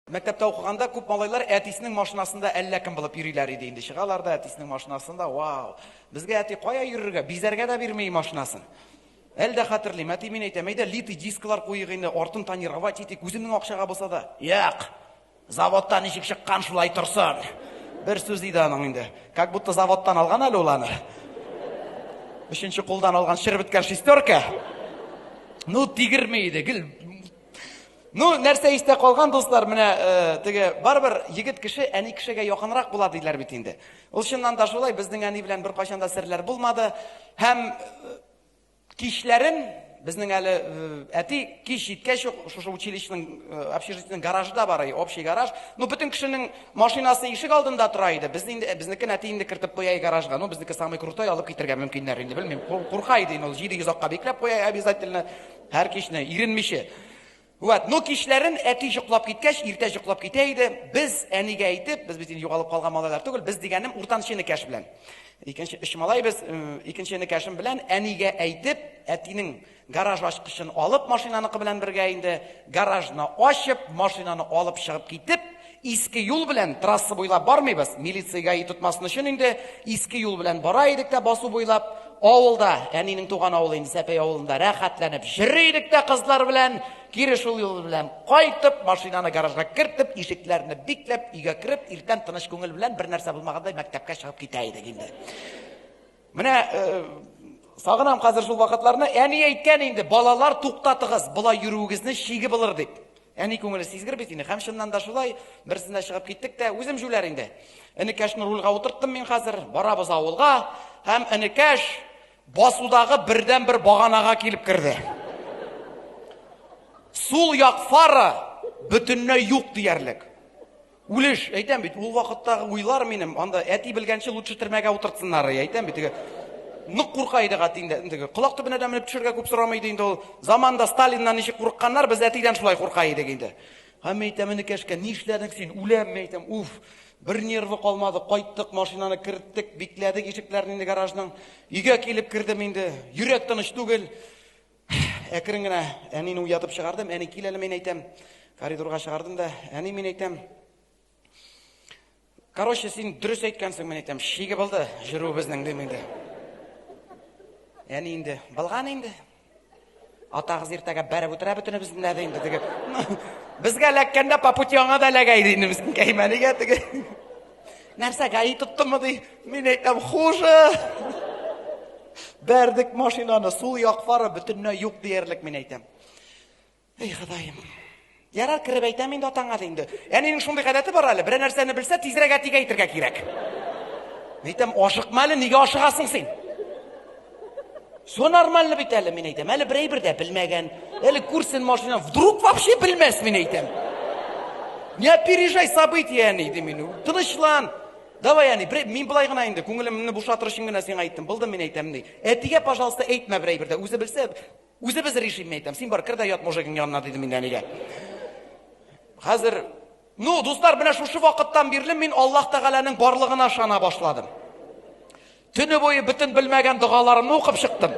Мәктәптә укыганда күп малайлар әтисенең машинасында әллә кем булып йөриләр иде инде. Чыгалар да әтисенең машинасында, вау. Безгә әти кая йөрергә? Бизәргә дә бирмәй машинасын. Әлдә хәтерлим, әти мин әйтәм, әйдә литый дисклар куйыйк инде, артын тонировать итик, үземнең акчага булса да. Як, заводтан ничек чыккан шулай торсын. Бер сүз иде аның инде. Как будто заводтан алган әле ул аны. Өченче кулдан алган шербеткән шестерка. Ну, тигерми иде, гел. Ну, нәрсә истә калган дуслар, менә теге барбер егет кеше әни кешегә якынрак була диләр бит инде. Ул чыннан да шулай, безнең әни белән бер кайчан да серләр булмады. Һәм кичләрен безнең әле әти кич җиткәч шушы училищеның общежитиеның гаражында бар иде, общий гараж. Ну, бөтен кешенең машинасы ишек алдында тора иде. Безнекен әти инде кертеп куя гаражга. Ну, безнеке самый крутой алып китергә мөмкиннәр инде, белмим. Курка иде ул 700 акка бикләп куя обязательно һәр кичне иренмичә. Вот, ну кичләрен әти йоклап киткәч, иртә йоклап китә иде. Без әнигә әйтеп, без бит югалып калган малайлар түгел, без дигәнем уртанчыны кәш белән. Икенче эш малай без икенчене кәшем белән әнигә әйтеп, әтинең гараж ачкычын алып машинаныкы белән бергә инде гаражны ачып, машинаны алып чыгып китеп, иске юл белән трасса буйлап бармыйбыз. Милициягә итүтмасын өчен инде иске юл белән бара идек тә басу буйлап авылда, әнинең туган авылы инде Сәпәй авылында рәхәтләнеп йөри идек тә кызлар белән, кире шул юл белән кайтып, машинаны гаражга кертеп, ишекләрне бикләп, өйгә кереп, иртән тыныч күңел белән бер нәрсә булмагандай мәктәпкә чыгып китә идек инде. Менә сагынам хәзер шул вакытларны, әни әйткән инде, балалар туктатыгыз, булай йөрүегезне шиге булыр дип. Әни күңеле сизгер бит инде, һәм чыннан да шулай, берсендә чыгып киттек тә, үзем жүләр инде. Энекәшне рульга утырттым мин хәзер, барабыз авылга, һәм энекәш басудагы бердән бер баганага килеп керде. Сул як фары бөтенләй юк диярлек. Үлеш, әйтәм бит, ул вакыттагы уйлар минем, анда әти белгәнче лучше төрмәгә утыртсыннар, әйтәм бит. Нык курка иде гат инде. Кулак төбенә дә менеп төшәргә күп сорамайды инде ул. Заманда Сталиннан ничек курыкканнар, без әтидән шулай курка идек инде. Һәм әйтәм, энекәшкә, ни эшләдең син? Үләм, әйтәм, уф. Бер нервы калмады, кайттык, машинаны керттек, бикләдек ишекләрне инде гаражның. Өйгә килеп кирдем инде. Йөрәк тыныч түгел. Әкрен генә әнине уятып чыгардым. Әни кил әле, мин әйтәм. Коридорга чыгардым да, әни мин әйтәм. Короче, син дөрес әйткәнсең, мин әйтәм. Шиге булды җыру безнең дим инде. Әни инде, булган инде. Атагыз иртәгә бәреп утыра бөтенебезнең дә инде теге. Безгә ләккәндә по пути аңа да ләгәйде инде безнең кәймәнигә теге. Нәрсә гаи тоттымы ди? Мин әйтәм, хуже. Бәрдек машинаны, сул як фары бөтенләй юк диярлек, мин әйтәм. Эй, Ходаем. Ярар киреп әйтәм инде атаңа инде. Әнинең шундый гадәте бар әле, бер нәрсәне белсә, тизрәк әтигә әйтергә кирәк. Әйтәм, ашыкма әле, нигә ашыгасың син? Все нормально бит әле, мин әйтәм. Әле бер дә белмәгән. Әле күрсен машина, вдруг вообще белмәс, мин әйтәм. Не опережай события, әни, ди мин. Тынычлан. Давай, әни, мин булай гына инде, күңелемне бушатыр өчен генә сиңа әйттем. Булды, мин әйтәм ди. Әтигә, пожалуйста, әйтмә бер дә. Үзе белсә, үзе без решим, мин әйтәм. Син бар, кер дә ят мужигың янына, диде мин әнигә. Хәзер, ну, дуслар, менә шушы вакыттан бирле мин Аллаһ Тәгаләнең барлыгына ышана башладым. Төне буе бөтен белмәгән дугаларымны укып чыктым.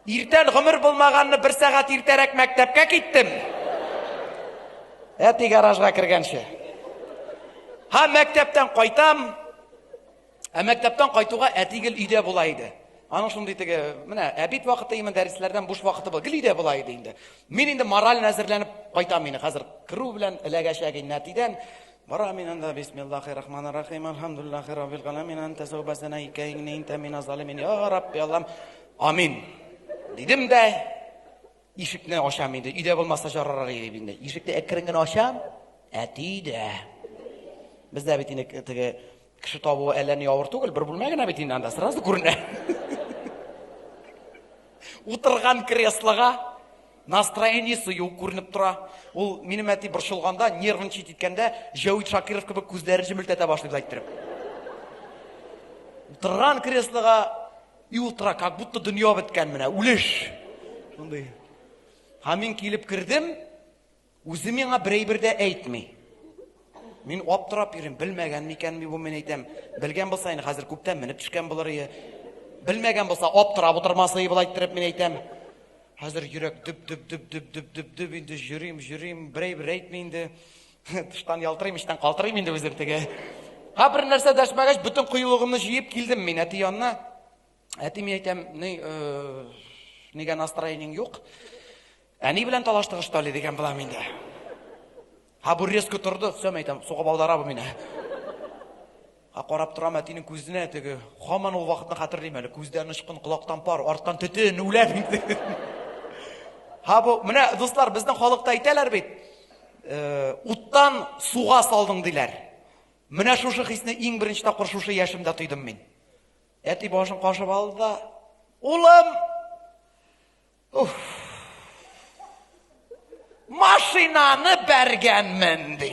Иртән гомер булмаганны бер сәгать иртәрәк мәктәпкә киттем. Әти гаражга кергәнче. Һәм мәктәптән кайтам. Мәктәптән кайтуга әтигел өйдә була иде. Аның шундый теге, менә әбит вакыты имен дәресләрдән буш вакыты был. Гел өйдә була иде инде. Мин инде мораль әзерләнеп кайтам мине хәзер. Кирү белән эләгәчәгән әтидән бара мин анда бисмиллаһир-рахманир-рахим алхамдулиллаһи раббил аламин анта саубасана икәйне инта мин азалимин я рабби аллам амин. Дидем дә ишекне ачам инде. Өйдә булмаса жарарар иде инде. Ишекне әкрен генә ачам. Әти дә. Бездә бит инде теге кеше табуы әллә ни авыр түгел, бер бүлмә генә бит инде анда сразу күренә. Утырган креслога настроениесе юк күренеп тора. Ул минем әти борчылганда, нервничать иткәндә, Җавит Шакиров кебек күзләрен җемелтәтә башлый әйттереп. Утырган креслога ултра, как будто дөнья беткән менә, үлеш. Шундый. Һәм мин килеп кирдем, үзе миңа бер дә әйтми. Мин аптырап йөрим, белмәгән микәнме бу, мин әйтәм. Белгән булса инде хәзер күптән менеп төшкән булыр иде. Белмәгән булса аптырап утырмасы булай әйттереп мин әйтәм. Хәзер йөрәк дөп инде жүрим, бер әйтми инде. Тыштан ялтырыйм, иштан калтырыйм инде үзем теге. Бер нәрсә дәшмәгәч, бүтән кыюлыгымны җыеп килдем мин әти янына. Әти мин әйтәм, нигә настроениең юк? Әни белән талаштыгы что ли дигән булам инде. Бу резко торды, сөм әйтәм, сугып аударабы мине. Карап торам әтинең күзенә, теге һаман ул вакытны хәтерлим әле, күздән ычкын, колактан пар, арттан төтен, үләм инде. Бу менә дуслар, безнең халыкта әйтәләр бит, уттан суга салдың диләр. Менә шушы хисне иң беренче тапкыр шушы яшемдә тойдым мин. Әти башын кашып алды да, улым, машинаны бәргәнмен ди.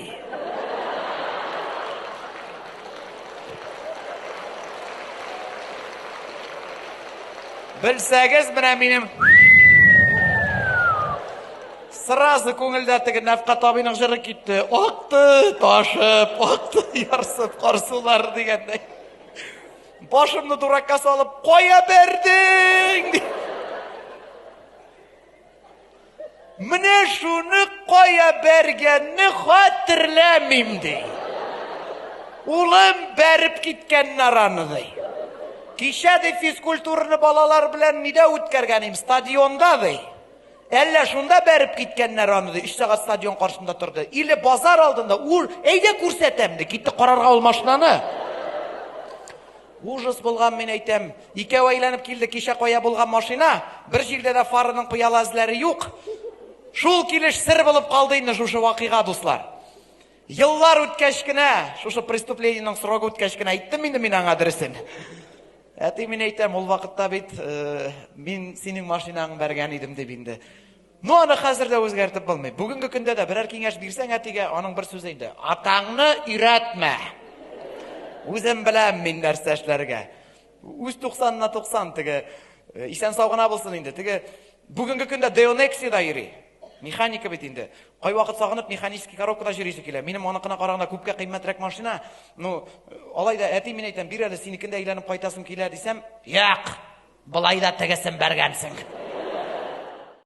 Белсәгез, менә минем сразу күңелдә теге Нәфкать абыйның җыры китте. Акты, ташып, акты, ярсып, карсулар дигәндәй. Башымны дуракка салып, кая бердең? Менә шуны кая бергәнне хәтерләмим ди. Улым бәреп киткәннәр аны ди. Кичә ди физкультураны балалар белән нидә үткәргәнем? Стадионда ди. Әллә шунда бәреп киткәннәр аны ди. 3 сәгать стадион каршында торды. Иле базар алдында, ул әйдә күрсәтәм ди. Китте карарга ул машинаны. Ужас булган, мин әйтәм. Икәү әйләнеп килде, кичә кая булган машина, бер җирдә дә фарының пыяла эзләре юк. Шул килеш сер булып калды инде шушы вакыйга, дуслар. Еллар үткәч кенә, шушы преступлениенең срогы үткәч кенә әйттем инде мин аңа дөресен. Әти, мин әйтәм, ул вакытта бит мин синең машинаң бәргән идем дип инде. Аны хәзер дә үзгәртеп булмый. Бүгенге көндә дә берәр киңәш бирсәң әтигә, аның бер сүзе инде: атаңны өйрәтмә. Үзем беләм мин нәрсә эшләргә. Үз 90-на 90 теге исән сау гына булсын инде. Теге бүгенге көндә Deonexida йөри. Механика бит инде. Кай вакыт сагынып механический коробкада йөрисе килә. Минем аныкына караганда күпкә кыйммәтрәк машина. Алай да әти, мин әйтәм, бир әле синекендә әйләнеп кайтасым килә дисәм, "Як, булай да тегесен бәргәнсең."